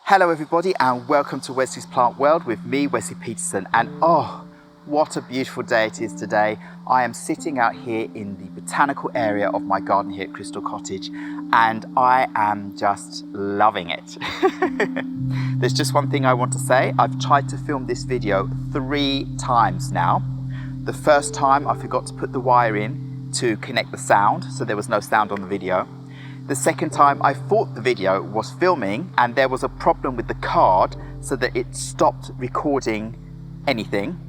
Hello everybody and welcome to Wesley's Plant World with me, Wesley Peterson, and oh, what a beautiful day it is today. I am sitting out here in the botanical area of my garden here at Crystal Cottage and I am just loving it. There's just one thing I want to say. I've tried to film this video 3 times now. The first time I forgot to put the wire in to connect the sound, so there was no sound on the video. The second time I thought the video was filming and there was a problem with the card so that it stopped recording anything,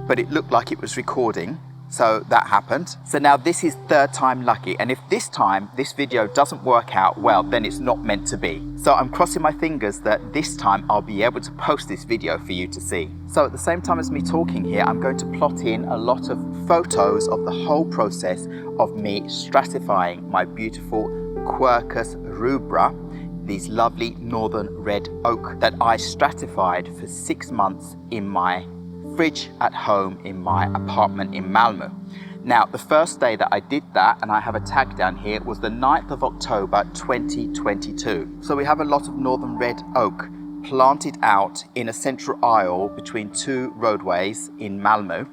but it looked like it was recording, so that happened. So now this is 3rd time lucky, and if this time this video doesn't work out, well, then it's not meant to be. So I'm crossing my fingers that this time I'll be able to post this video for you to see. So at the same time as me talking here, I'm going to plot in a lot of photos of the whole process of me stratifying my beautiful Quercus rubra, these lovely northern red oak that I stratified for 6 months in my fridge at home in my apartment in Malmö. Now, the first day that I did that, and I have a tag down here, was the 9th of October 2022. So we have a lot of northern red oak planted out in a central aisle between 2 roadways in Malmö.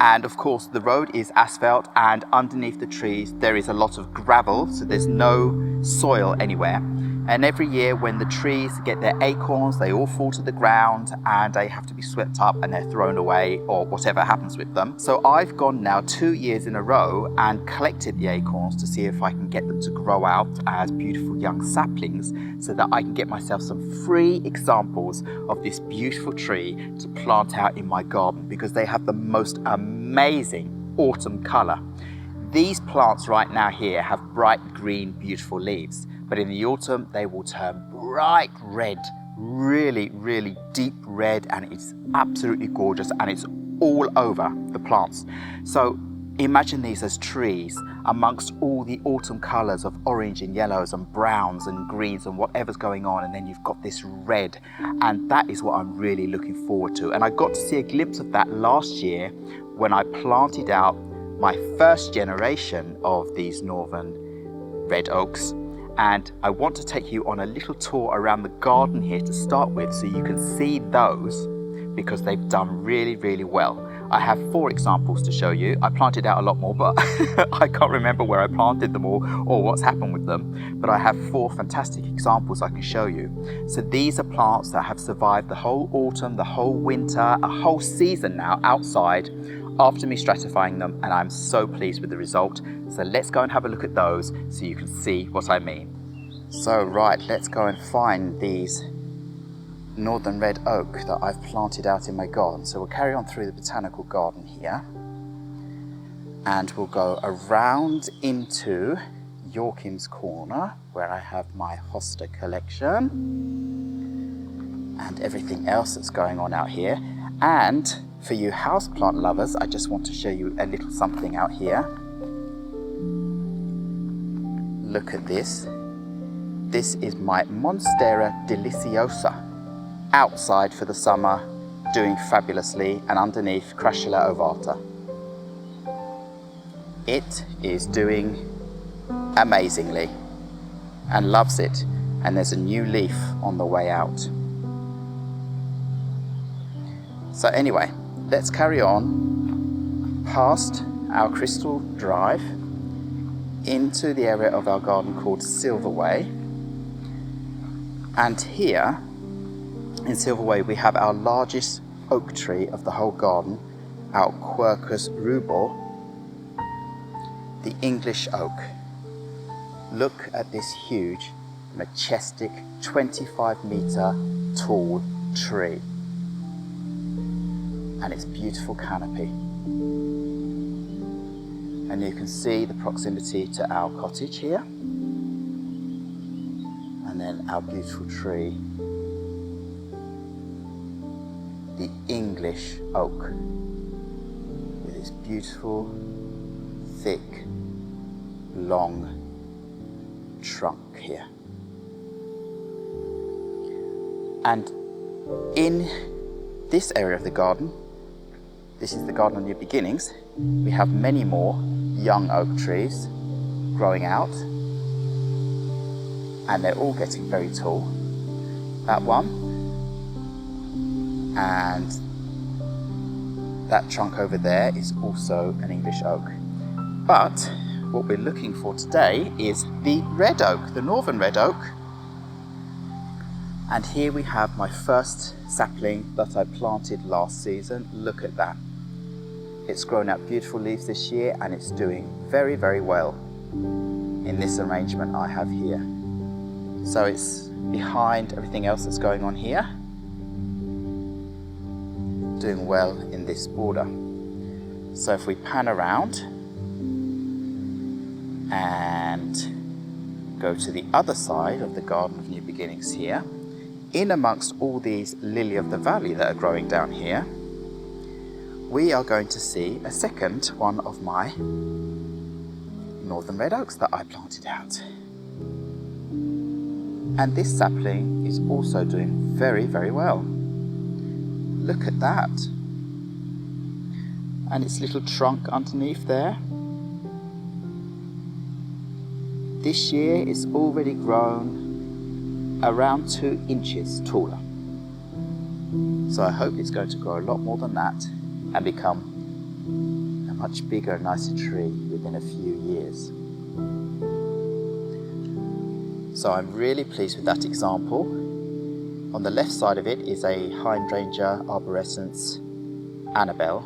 And of course the road is asphalt, and underneath the trees there is a lot of gravel, so there's no soil anywhere. And every year when the trees get their acorns, they all fall to the ground and they have to be swept up and they're thrown away or whatever happens with them. So I've gone now 2 years in a row and collected the acorns to see if I can get them to grow out as beautiful young saplings so that I can get myself some free examples of this beautiful tree to plant out in my garden, because they have the most amazing autumn color. These plants right now here have bright green, beautiful leaves, but in the autumn they will turn bright red, really, really deep red, and it's absolutely gorgeous, and it's all over the plants. So imagine these as trees amongst all the autumn colors of orange and yellows and browns and greens and whatever's going on, and then you've got this red, and that is what I'm really looking forward to. And I got to see a glimpse of that last year when I planted out my first generation of these northern red oaks. And I want to take you on a little tour around the garden here to start with, so you can see those, because they've done really, really well. I have 4 examples to show you. I planted out a lot more, but I can't remember where I planted them all or what's happened with them. But I have 4 fantastic examples I can show you. So these are plants that have survived the whole autumn, the whole winter, a whole season now outside after me stratifying them, and I'm so pleased with the result. So let's go and have a look at those so you can see what I mean. So right, let's go and find these northern red oak that I've planted out in my garden. So we'll carry on through the botanical garden here and we'll go around into Joachim's corner where I have my hosta collection and everything else that's going on out here. And for you houseplant lovers, I just want to show you a little something out here. Look at this. This is my Monstera deliciosa, outside for the summer, doing fabulously, and underneath Crassula ovata. It is doing amazingly and loves it, and there's a new leaf on the way out. So anyway, let's carry on past our Crystal Drive into the area of our garden called Silverway. And here in Silverway we have our largest oak tree of the whole garden, our Quercus rubra, the English oak. Look at this huge, majestic, 25-meter tall tree and its beautiful canopy. And you can see the proximity to our cottage here, and then our beautiful tree, the English oak, with its beautiful, thick, long trunk here. And in this area of the garden, this is the garden on your beginnings, we have many more young oak trees growing out, and they're all getting very tall. that one, and that trunk over there is also an English oak. But what we're looking for today is the red oak, the northern red oak. And here we have my first sapling that I planted last season. Look at that. It's grown out beautiful leaves this year, and it's doing very, very well in this arrangement I have here. So it's behind everything else that's going on here, doing well in this border. So if we pan around and go to the other side of the Garden of New Beginnings here, in amongst all these lily of the valley that are growing down here, we are going to see a second one of my northern red oaks that I planted out. And this sapling is also doing very, very well. Look at that. And its little trunk underneath there. This year it's already grown around 2 inches taller. So I hope it's going to grow a lot more than that and become a much bigger, nicer tree within a few years. So I'm really pleased with that example. On the left side of it is a hydrangea arborescens Annabelle,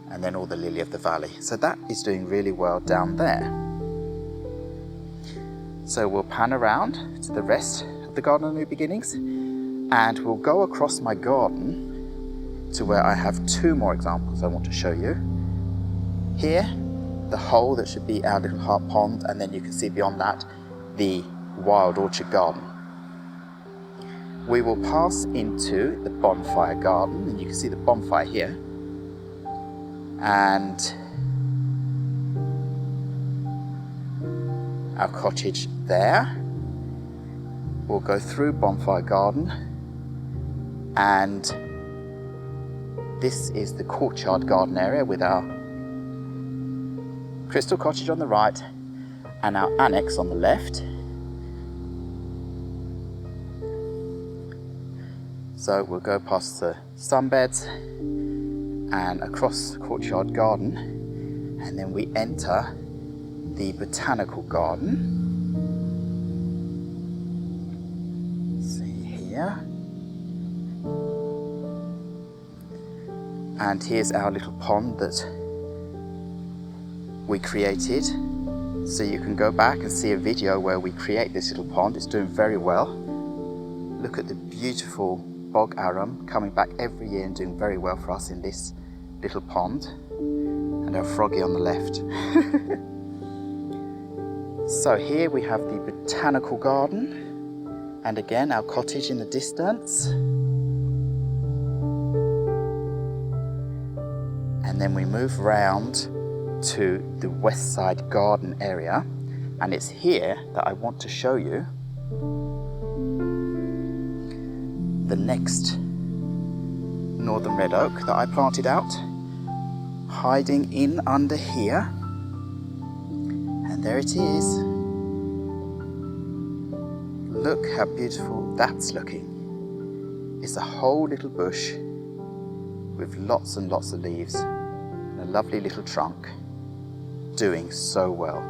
and then all the lily of the valley. So that is doing really well down there. So we'll pan around to the rest of the Garden of New Beginnings, and we'll go across my garden to where I have 2 more examples I want to show you. Here, the hole that should be our little heart pond, and then you can see beyond that the wild orchard garden. We will pass into the bonfire garden, and you can see the bonfire here, and our cottage there. We'll go through bonfire garden, and this is the courtyard garden area with our crystal cottage on the right and our annex on the left. So we'll go past the sunbeds and across the courtyard garden, and then we enter the botanical garden. See here. And here's our little pond that we created. So you can go back and see a video where we create this little pond. It's doing very well. Look at the beautiful bog arum coming back every year and doing very well for us in this little pond. And our froggy on the left. So here we have the botanical garden, and again our cottage in the distance. And then we move round to the west side garden area, and it's here that I want to show you the next northern red oak that I planted out, hiding in under here. And there it is. Look how beautiful that's looking. It's a whole little bush with lots and lots of leaves and a lovely little trunk, doing so well.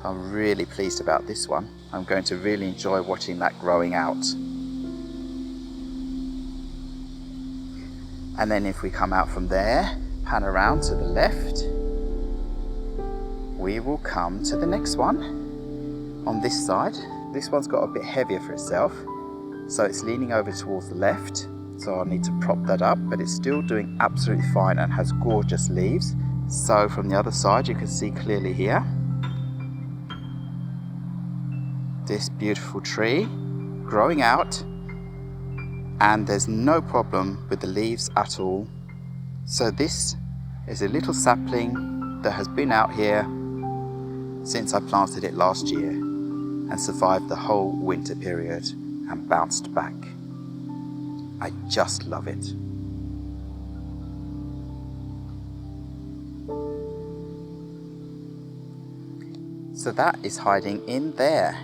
I'm really pleased about this one. I'm going to really enjoy watching that growing out. And then if we come out from there, pan around to the left, we will come to the next one on this side. This one's got a bit heavier for itself, so it's leaning over towards the left, so I'll need to prop that up, but it's still doing absolutely fine and has gorgeous leaves. So from the other side you can see clearly here this beautiful tree growing out, and there's no problem with the leaves at all. So this is a little sapling that has been out here since I planted it last year and survived the whole winter period and bounced back. I just love it. So that is hiding in there.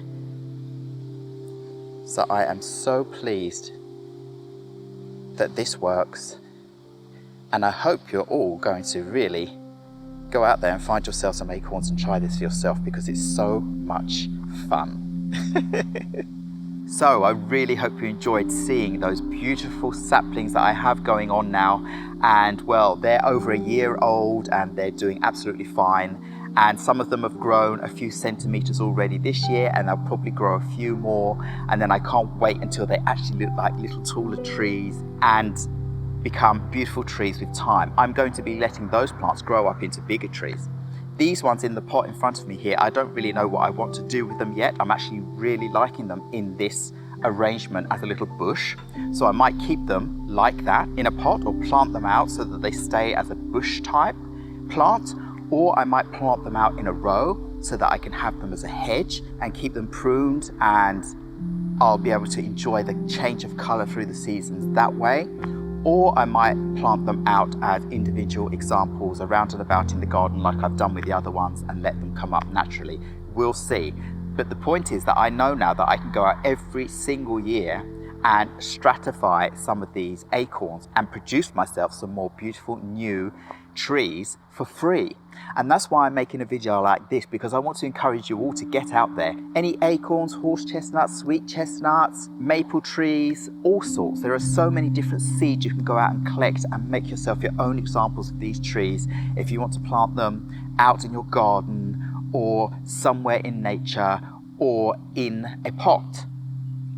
So I am so pleased that this works, and I hope you're all going to really go out there and find yourself some acorns and try this for yourself, because it's so much fun. So I really hope you enjoyed seeing those beautiful saplings that I have going on now, and well, they're over a year old and they're doing absolutely fine, and some of them have grown a few centimeters already this year, and they'll probably grow a few more, and then I can't wait until they actually look like little taller trees and become beautiful trees with time. I'm going to be letting those plants grow up into bigger trees. These ones in the pot in front of me here, I don't really know what I want to do with them yet. I'm actually really liking them in this arrangement as a little bush. So I might keep them like that in a pot, or plant them out so that they stay as a bush type plant, or I might plant them out in a row so that I can have them as a hedge and keep them pruned, and I'll be able to enjoy the change of color through the seasons that way. Or I might plant them out as individual examples around and about in the garden like I've done with the other ones, and let them come up naturally. We'll see. But the point is that I know now that I can go out every single year and stratify some of these acorns and produce myself some more beautiful new trees for free. And that's why I'm making a video like this, because I want to encourage you all to get out there. Any acorns, horse chestnuts, sweet chestnuts, maple trees, all sorts. There are so many different seeds you can go out and collect and make yourself your own examples of these trees if you want to plant them out in your garden or somewhere in nature or in a pot.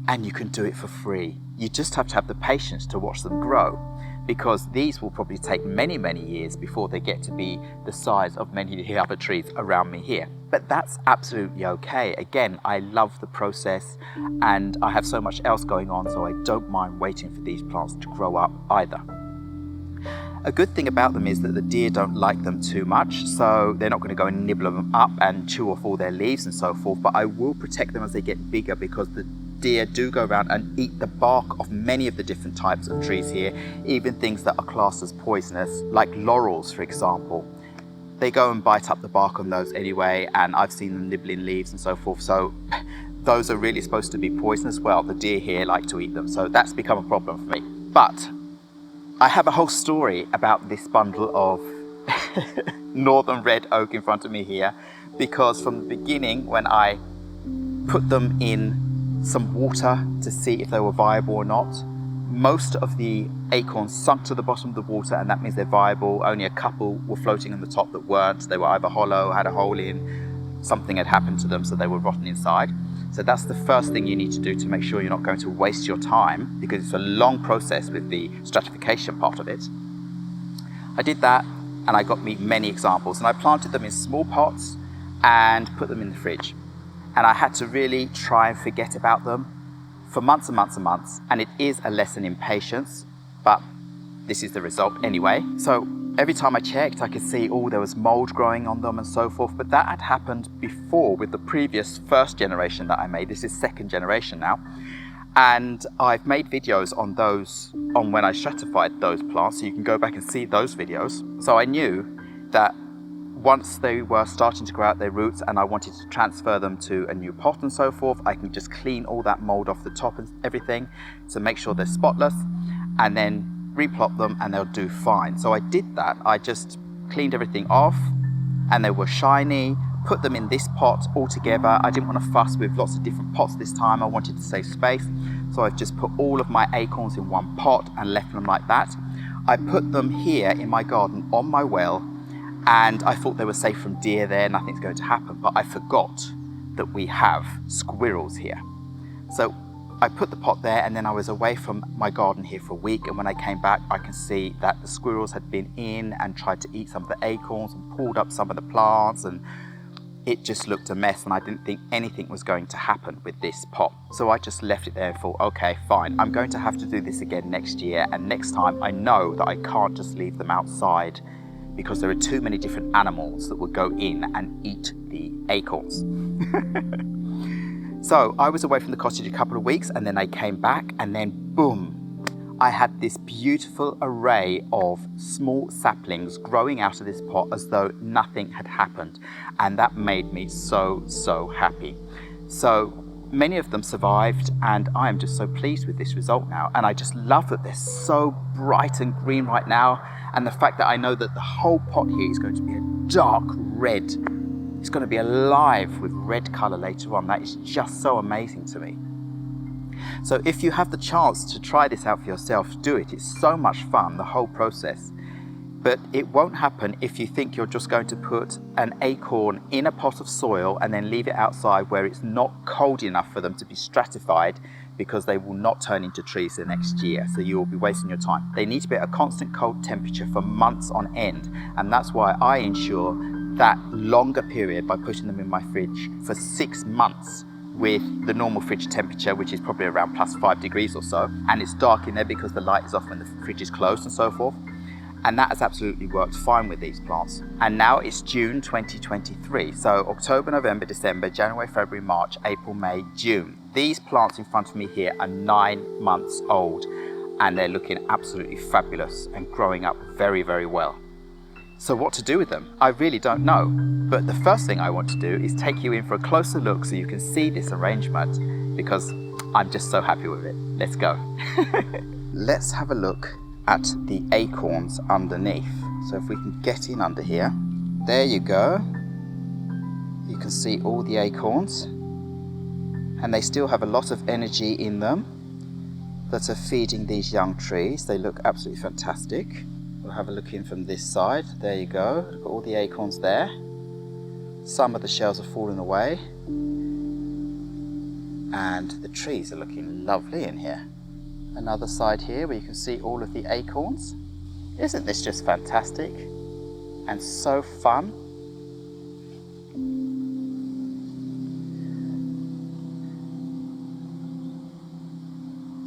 And you can do it for free. You just have to have the patience to watch them grow, because these will probably take many, many years before they get to be the size of many of the other trees around me here. But that's absolutely okay. Again, I love the process, and I have so much else going on, so I don't mind waiting for these plants to grow up either. A good thing about them is that the deer don't like them too much, so they're not going to go and nibble them up and chew off all their leaves and so forth, but I will protect them as they get bigger, because the deer do go around and eat the bark of many of the different types of trees here, even things that are classed as poisonous, like laurels, for example. They go and bite up the bark on those anyway, and I've seen them nibbling leaves and so forth, so those are really supposed to be poisonous. Well, the deer here like to eat them, so that's become a problem for me. But I have a whole story about this bundle of northern red oak in front of me here, because from the beginning, when I put them in some water to see if they were viable or not, most of the acorns sunk to the bottom of the water, and that means they're viable. Only a couple were floating on the top that weren't. They were either hollow, had a hole in, something had happened to them, so they were rotten inside. So that's the first thing you need to do to make sure you're not going to waste your time, because it's a long process with the stratification part of it. I did that, and I got me many examples, and I planted them in small pots and put them in the fridge. And I had to really try and forget about them for months and months and months. And it is a lesson in patience, but this is the result anyway. So every time I checked, I could see, oh, there was mold growing on them and so forth. But that had happened before with the previous first generation that I made. This is second generation now. And I've made videos on those, on when I stratified those plants. So you can go back and see those videos. So I knew that once they were starting to grow out their roots and I wanted to transfer them to a new pot and so forth, I can just clean all that mold off the top and everything to make sure they're spotless, and then replot them and they'll do fine. So I did that. I just cleaned everything off and they were shiny, put them in this pot all together. I didn't want to fuss with lots of different pots this time. I wanted to save space. So I've just put all of my acorns in one pot and left them like that. I put them here in my garden on my well, and I thought they were safe from deer there, nothing's going to happen, but I forgot that we have squirrels here. So I put the pot there, and then I was away from my garden here for a week, and when I came back, I can see that the squirrels had been in and tried to eat some of the acorns and pulled up some of the plants, and it just looked a mess, and I didn't think anything was going to happen with this pot. So I just left it there and thought, okay, fine, I'm going to have to do this again next year, and next time I know that I can't just leave them outside, because there are too many different animals that will go in and eat the acorns. So I was away from the cottage a couple of weeks, and then I came back, and then boom, I had this beautiful array of small saplings growing out of this pot as though nothing had happened. And that made me so happy. So many of them survived, and I am just so pleased with this result now. And I just love that they're so bright and green right now. And the fact that I know that the whole pot here is going to be a dark red. It's going to be alive with red colour later on. That is just so amazing to me. So if you have the chance to try this out for yourself, do it. It's so much fun, the whole process. But it won't happen if you think you're just going to put an acorn in a pot of soil and then leave it outside where it's not cold enough for them to be stratified, because they will not turn into trees the next year. So you will be wasting your time. They need to be at a constant cold temperature for months on end. And that's why I ensure that longer period by putting them in my fridge for 6 months with the normal fridge temperature, which is probably around +5 degrees or so. And it's dark in there because the light is off when the fridge is closed and so forth. And that has absolutely worked fine with these plants. And now it's June 2023. So October, November, December, January, February, March, April, May, June. These plants in front of me here are 9 months old, and they're looking absolutely fabulous and growing up very, very well. So what to do with them? I really don't know. But the first thing I want to do is take you in for a closer look so you can see this arrangement, because I'm just so happy with it. Let's go. Let's have a look at the acorns underneath. So if we can get in under here, there you go. You can see all the acorns, and they still have a lot of energy in them that are feeding these young trees. They look absolutely fantastic. We'll have a look in from this side. There you go. Look at all the acorns there. Some of the shells have fallen away, and the trees are looking lovely in here. Another side here where you can see all of the acorns. Isn't this just fantastic and so fun?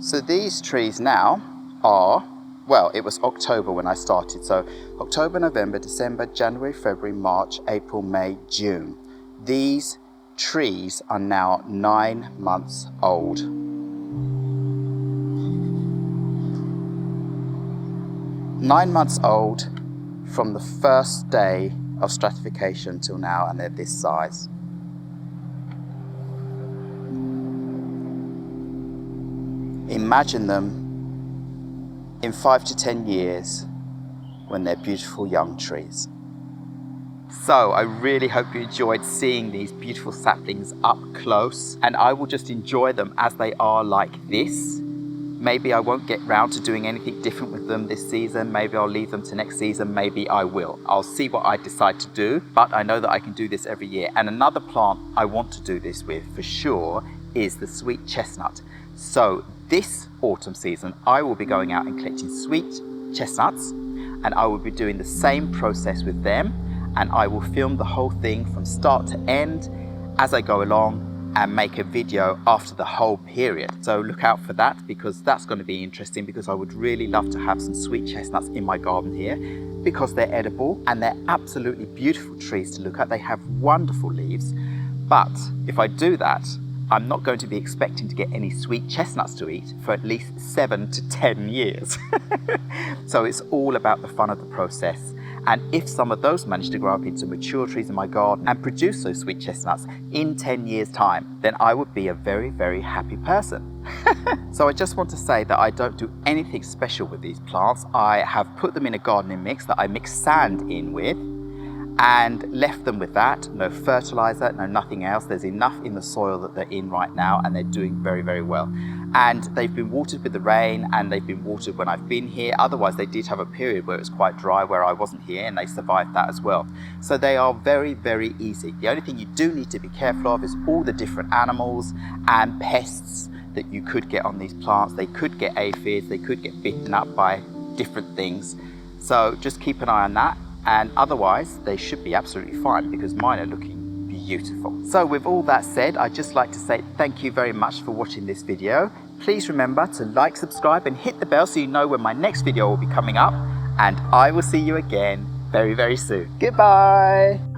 So these trees now are, well, it was October when I started. So October, November, December, January, February, March, April, May, June. These trees are now 9 months old. 9 months old from the first day of stratification till now, and they're this size. Imagine them in 5 to 10 years when they're beautiful young trees. So I really hope you enjoyed seeing these beautiful saplings up close, and I will just enjoy them as they are like this. Maybe I won't get round to doing anything different with them this season. Maybe I'll leave them to next season. Maybe I will. I'll see what I decide to do, but I know that I can do this every year. And another plant I want to do this with for sure is the sweet chestnut. So this autumn season, I will be going out and collecting sweet chestnuts, and I will be doing the same process with them. And I will film the whole thing from start to end as I go along, and make a video after the whole period. So look out for that, because that's going to be interesting, because I would really love to have some sweet chestnuts in my garden here, because they're edible and they're absolutely beautiful trees to look at. They have wonderful leaves, but if I do that, I'm not going to be expecting to get any sweet chestnuts to eat for at least 7 to 10 years. So it's all about the fun of the process. And if some of those manage to grow up into mature trees in my garden and produce those sweet chestnuts in 10 years' time, then I would be a very, very happy person. So I just want to say that I don't do anything special with these plants. I have put them in a gardening mix that I mix sand in with, and left them with that. No fertilizer, no nothing else. There's enough in the soil that they're in right now, and they're doing very, very well. And they've been watered with the rain, and they've been watered when I've been here. Otherwise, they did have a period where it was quite dry where I wasn't here, and they survived that as well. So they are very, very easy. The only thing you do need to be careful of is all the different animals and pests that you could get on these plants. They could get aphids, they could get bitten up by different things. So just keep an eye on that. And otherwise, they should be absolutely fine, because mine are looking beautiful. So with all that said, I'd just like to say thank you very much for watching this video. Please remember to like, subscribe, and hit the bell so you know when my next video will be coming up. And I will see you again very, very soon. Goodbye.